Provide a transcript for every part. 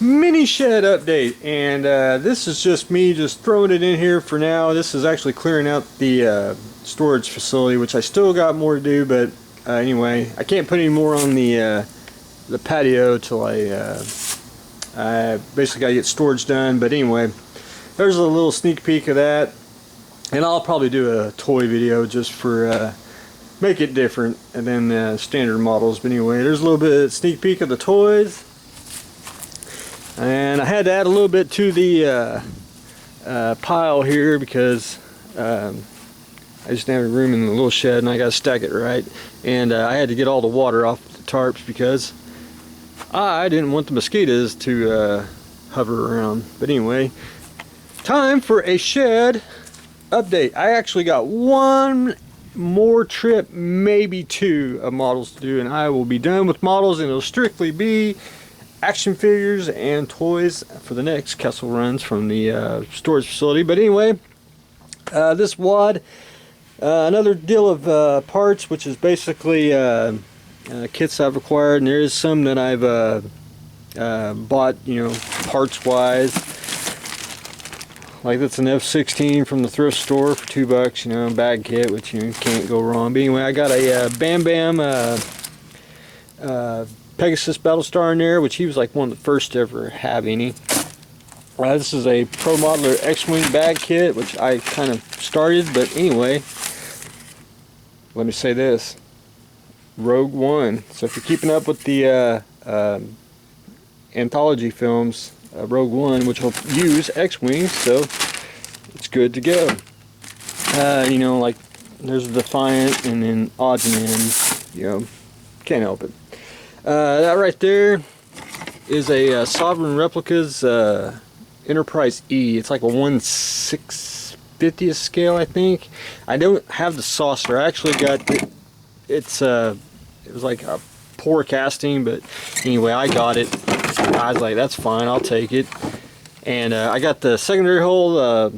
mini shed update, and this is just me just throwing it in here for now. This is actually clearing out the storage facility, which I still got more to do, but anyway, I can't put any more on the patio till I basically gotta get storage done. But anyway, there's a little sneak peek of that, and I'll probably do a toy video just for make it different and then standard models. But anyway, there's a little bit of sneak peek of the toys. And I had to add a little bit to the pile here because I just didn't have room in the little shed, and I got to stack it right. And I had to get all the water off the tarps because I didn't want the mosquitoes to hover around. But anyway, time for a shed update. I actually got one more trip, maybe two, of models to do, and I will be done with models, and it'll strictly be action figures and toys for the next Kessel runs from the storage facility. But anyway, this wad, another deal of parts, which is basically kits I've acquired, and there is some that I've bought, you know, parts wise. Like that's an F-16 from the thrift store for $2, you know, bag kit, which you can't go wrong. But anyway, I got a Bam Bam Pegasus Battlestar in there, which he was like one of the first to ever have any. This is a Pro Modeler X-Wing bag kit, which I kind of started, but anyway, let me say this. Rogue One. So if you're keeping up with the anthology films, Rogue One, which will use X-Wings, so it's good to go. You know, like there's a Defiant and then odds and ends, you know, can't help it. That right there is a Sovereign Replicas Enterprise E. It's like a 1/650th scale, I think. I don't have the saucer. I actually got it. It was like a poor casting, but anyway, I got it. I was like, that's fine, I'll take it. And I got the secondary hull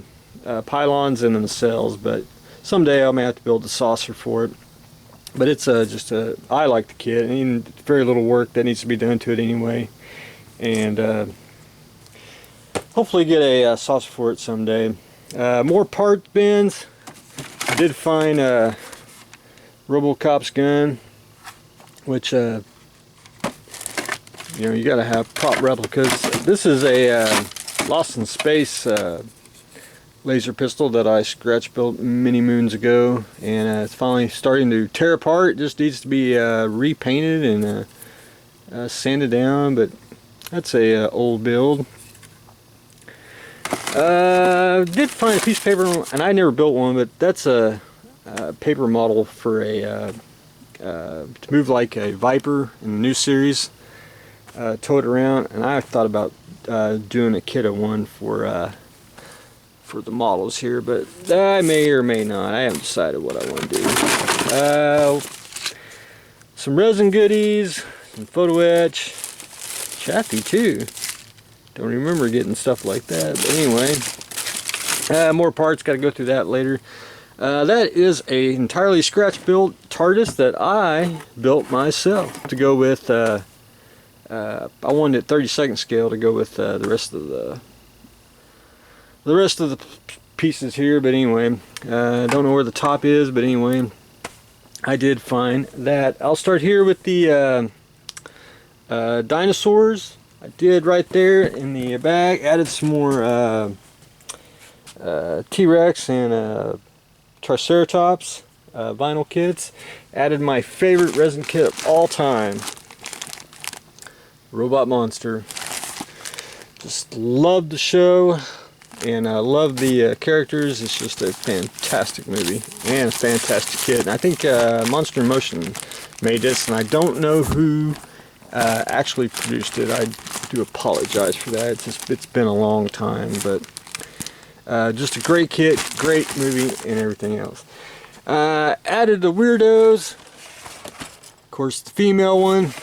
pylons and then the cells, but someday I may have to build the saucer for it. But it's just I like the kit, and very little work that needs to be done to it anyway. And hopefully get a saucer for it someday. More part bins. I did find RoboCop's gun, which you know, you gotta have prop replicas. This is a Lost in Space laser pistol that I scratch built many moons ago, and it's finally starting to tear apart. It just needs to be repainted and sanded down, but that's a old build. Did find a piece of paper, and I never built one, but that's a paper model for a to move like a Viper in the new series. Tow it around, and I thought about doing a kit of one for the models here, but I may or may not. I haven't decided what I want to do. Some resin goodies, some photo etch, Chaffee too. Don't remember getting stuff like that, but anyway, more parts. Got to go through that later. That is a entirely scratch built TARDIS that I built myself to go with. I wanted it 32nd scale to go with the rest of the pieces here. But anyway, I don't know where the top is, but anyway, I did find that. I'll start here with the Dinosaurs. I did right there in the bag. Added some more T-Rex and Triceratops vinyl kits. Added my favorite resin kit of all time, Robot Monster. Just love the show, and I love the characters. It's just a fantastic movie and a fantastic kit. And I think Monster in Motion made this, and I don't know who actually produced it. I do apologize for that. It's been a long time, but just a great kit, great movie, and everything else. Added the Weirdos. Of course, the female one.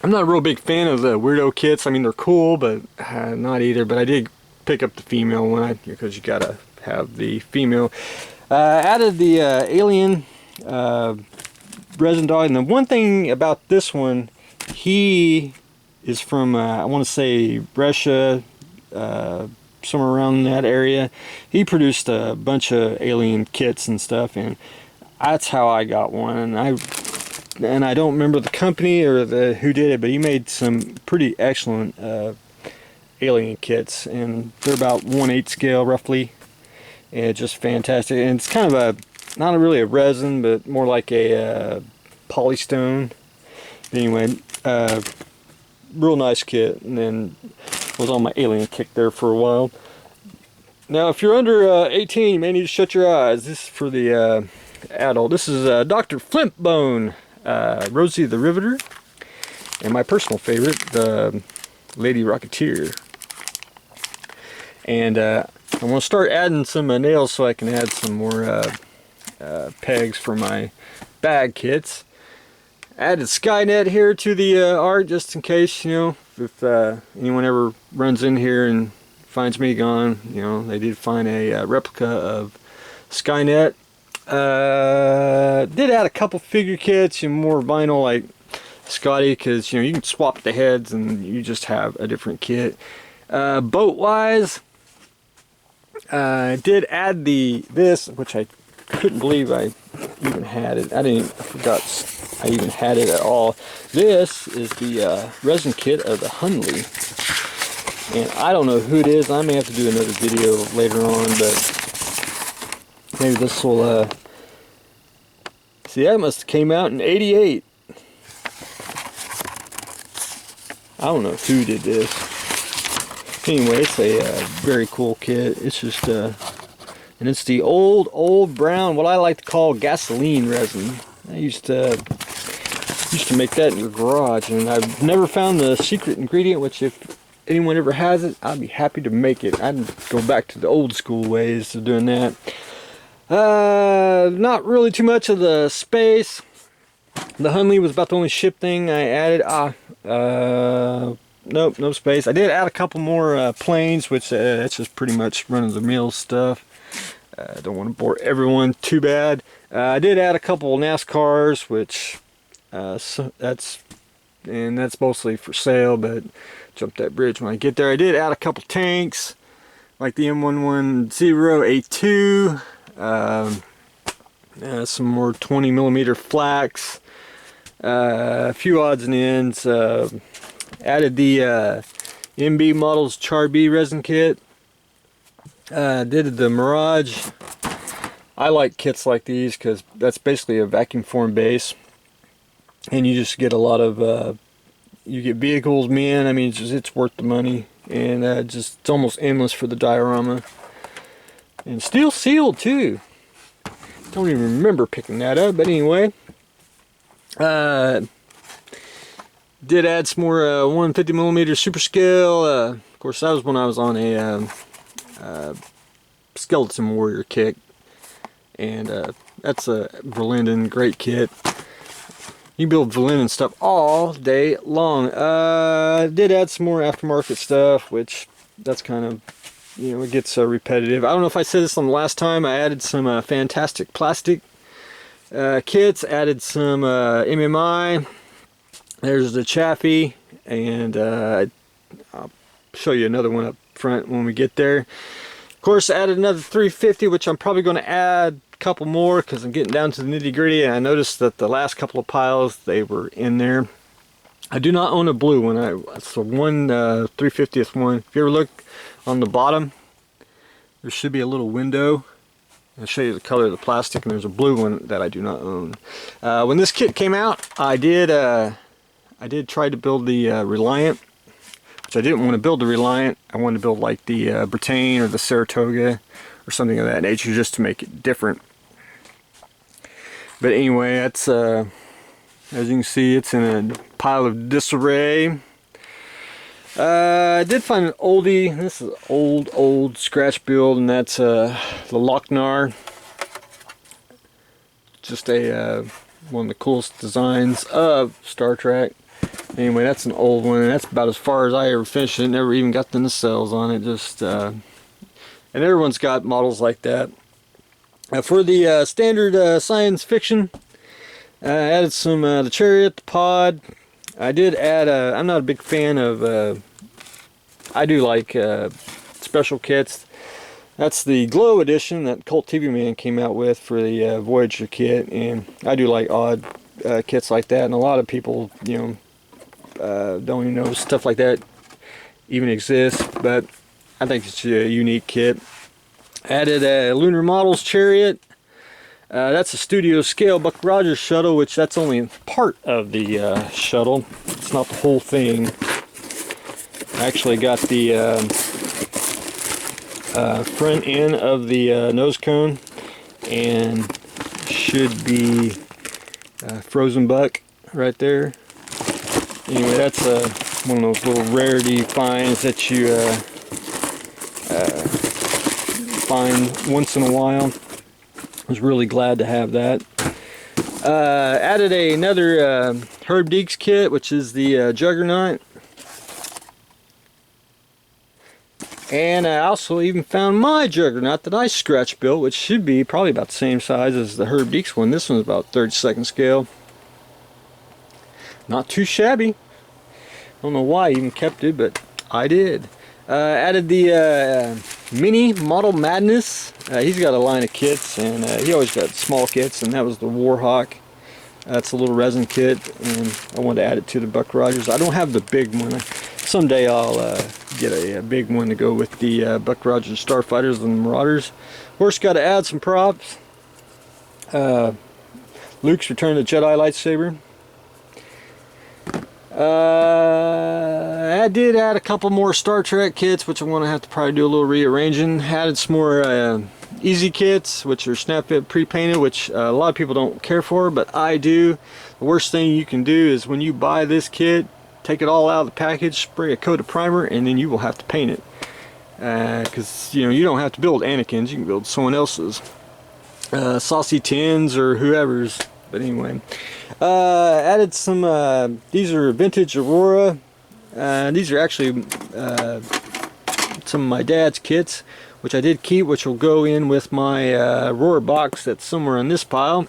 I'm not a real big fan of the Weirdo kits. I mean, they're cool, but not either. But I did pick up the female one because you gotta have the female. Added the Alien resin dog. And the one thing about this one, he is from, I want to say, Russia, somewhere around that area. He produced a bunch of alien kits and stuff, and that's how I got one. And I don't remember the company or who did it, but he made some pretty excellent alien kits, and they're about 1/8 scale roughly, and just fantastic. And it's kind of not really a resin, but more like a polystone. Anyway, real nice kit. And then was on my alien kick there for a while. Now, if you're under 18, you may need to shut your eyes. This is for the adult. This is Dr. Flintbone, Rosie the Riveter, and my personal favorite, the Lady Rocketeer. And I'm going to start adding some nails so I can add some more pegs for my bag kits. Added Skynet here to the art just in case, you know, if anyone ever runs in here and finds me gone. You know, they did find a replica of Skynet. Did add a couple figure kits and more vinyl like Scotty, because you know you can swap the heads and you just have a different kit. Boat wise, did add this, which I couldn't believe I even had it. I forgot I even had it at all. This is the resin kit of the Hunley, and I don't know who it is. I may have to do another video later on, but maybe this will see, that must have came out in '88. I don't know who did this. Anyway, it's a very cool kit. It's just and it's the old brown, what I like to call gasoline resin. I used to make that in your garage, and I've never found the secret ingredient, which if anyone ever has it, I'd be happy to make it. I'd go back to the old school ways of doing that. Not really too much of the space. The Hunley was about the only ship thing I added. Nope, no space. I did add a couple more planes, which that's just pretty much run-of-the-mill stuff. I don't want to bore everyone too bad. I did add a couple NASCARs, which so that's mostly for sale, but jump that bridge when I get there. I did add a couple tanks, like the M110A2, some more 20mm flax, a few odds and ends. Added the MB Models Char B resin kit. Did the Mirage. I like kits like these because that's basically a vacuum form base, and you just get a lot of you get vehicles, man. I mean, it's worth the money, and it's almost endless for the diorama, and steel sealed too. Don't even remember picking that up, but anyway. Did add some more 150mm super scale. Of course, that was when I was on a Skeleton Warrior kick, and that's a Verlinden great kit. You build Verlinden stuff all day long. Did add some more aftermarket stuff, which that's kind of, you know, it gets repetitive. I don't know if I said this on the last time. I added some fantastic plastic kits. Added some MMI. There's the Chaffee, and I'll show you another one up front when we get there. Of course, I added another 350, which I'm probably going to add a couple more because I'm getting down to the nitty-gritty, and I noticed that the last couple of piles, they were in there. I do not own a blue one. It's the 350th one. If you ever look on the bottom, there should be a little window. I'll show you the color of the plastic, and there's a blue one that I do not own. When this kit came out, I did try to build the Reliant, which I didn't want to build the Reliant. I wanted to build like the Britannia or the Saratoga or something of that nature, just to make it different. But anyway, that's as you can see, it's in a pile of disarray. I did find an oldie. This is an old scratch build, and that's the Lochnar. Just a one of the coolest designs of Star Trek. Anyway, that's an old one, and that's about as far as I ever finished it. Never even got the nacelles on it. Just and everyone's got models like that. For the standard science fiction, I added some the Chariot, the Pod, I did add I'm not a big fan of, I do like special kits. That's the Glow Edition that Colt TV Man came out with for the Voyager kit, and I do like odd kits like that, and a lot of people, you know, don't even know stuff like that even exists, but I think it's a unique kit. Added a Lunar Models Chariot. That's a studio scale Buck Rogers shuttle, which that's only part of the shuttle. It's not the whole thing. I actually got the front end of the nose cone, and should be Frozen Buck right there. Anyway, that's one of those little rarity finds that you find once in a while. I was really glad to have that. Added another Herb Deeks kit, which is the Juggernaut. And I also even found my Juggernaut that I scratch built, which should be probably about the same size as the Herb Deeks one. This one's about 32nd scale. Not too shabby. I don't know why I even kept it, but I did. Added the Mini Model Madness. He's got a line of kits, and he always got small kits, and that was the Warhawk. That's a little resin kit, and I wanted to add it to the Buck Rogers. I don't have the big one. Someday I'll get a big one to go with the Buck Rogers Starfighters and Marauders. Of course, got to add some props. Luke's Return of the Jedi lightsaber. I did add a couple more Star Trek kits, which I'm going to have to probably do a little rearranging. Added some more easy kits, which are snap fit pre-painted, which a lot of people don't care for, but I do. The worst thing you can do is when you buy this kit, take it all out of the package, spray a coat of primer, and then you will have to paint it. Because you know, you don't have to build Anakin's, you can build someone else's. Saucy Tins or whoever's. But anyway, added some, these are vintage Aurora. These are actually some of my dad's kits, which I did keep, which will go in with my Aurora box that's somewhere in this pile.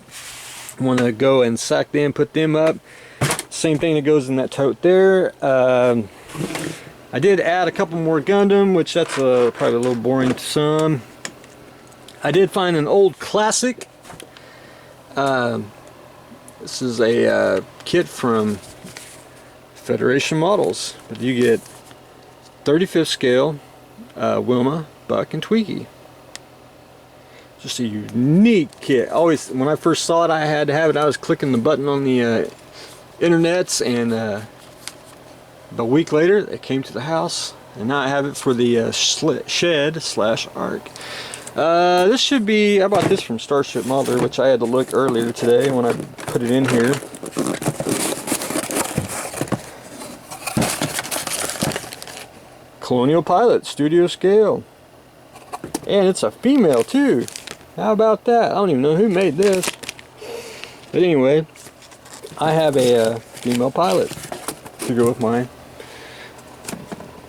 I want to go and sack them, put them up. Same thing that goes in that tote there. I did add a couple more Gundam, which that's probably a little boring to some. I did find an old classic. This is a kit from Federation Models, but you get 35th scale Wilma, Buck, and Tweaky. Just a unique kit. Always, when I first saw it, I had to have it. I was clicking the button on the internets, and a week later it came to the house, and now I have it for the shed/arc. This should be, I bought this from Starship Modeler, which I had to look earlier today when I put it in here. Colonial Pilot, studio scale. And it's a female too. How about that? I don't even know who made this. But anyway, I have a female pilot to go with my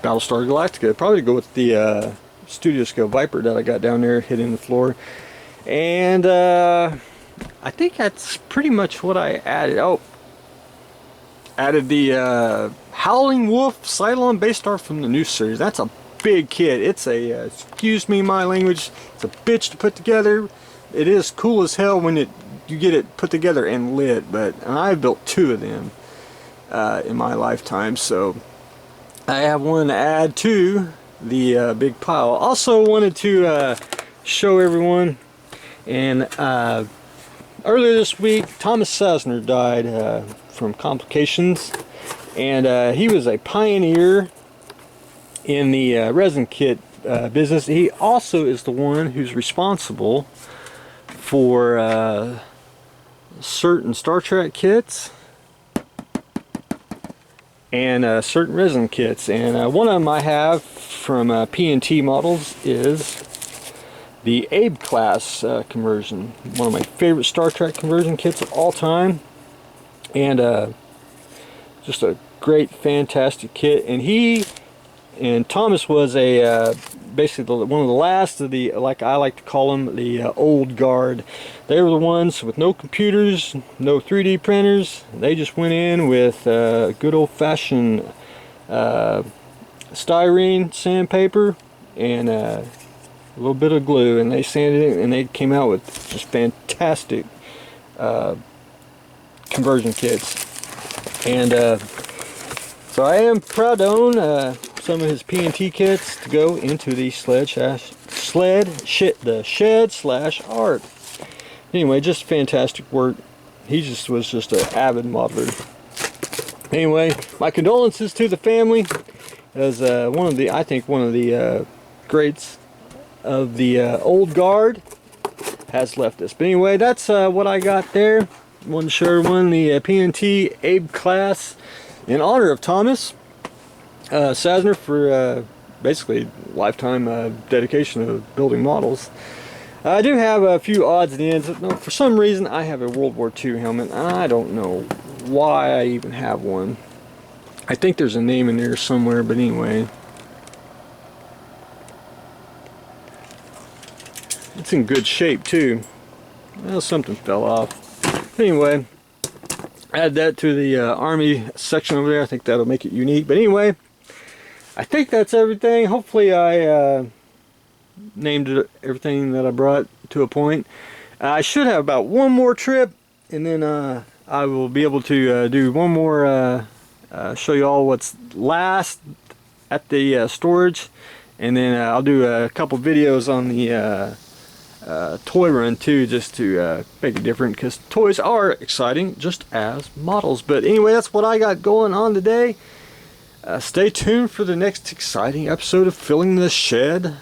Battlestar Galactica. Probably go with the studio scale Viper that I got down there hitting the floor. And I think that's pretty much what I added. Oh, added the Howling Wolf Cylon base star from the new series. That's a big kit. It's a, excuse me my language, it's a bitch to put together. It is cool as hell when you get it put together and lit, and I've built 2 of them in my lifetime, so I have one to add to the big pile. Also wanted to show everyone, and earlier this week Thomas Sasner died from complications, and he was a pioneer in the resin kit business. He also is the one who's responsible for certain Star Trek kits and certain resin kits, and one of them I have from P&T Models is the Abe class conversion, one of my favorite Star Trek conversion kits of all time, and just a great fantastic kit. And Thomas was a basically one of the last of the, like I like to call them, the old guard. They were the ones with no computers, no 3D printers. They just went in with good old-fashioned styrene sandpaper and a little bit of glue, and they sanded it, and they came out with just fantastic conversion kits. And so I am proud to own some of his P&T kits to go into the shed/art. Anyway, just fantastic work. He just was just an avid modeler. Anyway, my condolences to the family, as I think one of the greats of the old guard has left us. But anyway, that's what I got there. Wanted to show everyone the P&T Abe class in honor of Thomas Eisner for basically lifetime dedication of building models. I do have a few odds and ends. For some reason, I have a World War II helmet. I don't know why I even have one. I think there's a name in there somewhere, but anyway. It's in good shape too. Well, something fell off. Anyway, add that to the Army section over there. I think that'll make it unique. But anyway, I think that's everything. Hopefully I named it everything that I brought to a point. I should have about one more trip, and then I will be able to do one more, show you all what's last at the storage, and then I'll do a couple videos on the toy run too, just to make it different, because toys are exciting just as models. But anyway, that's what I got going on today. Stay tuned for the next exciting episode of Filling the Shed/Art.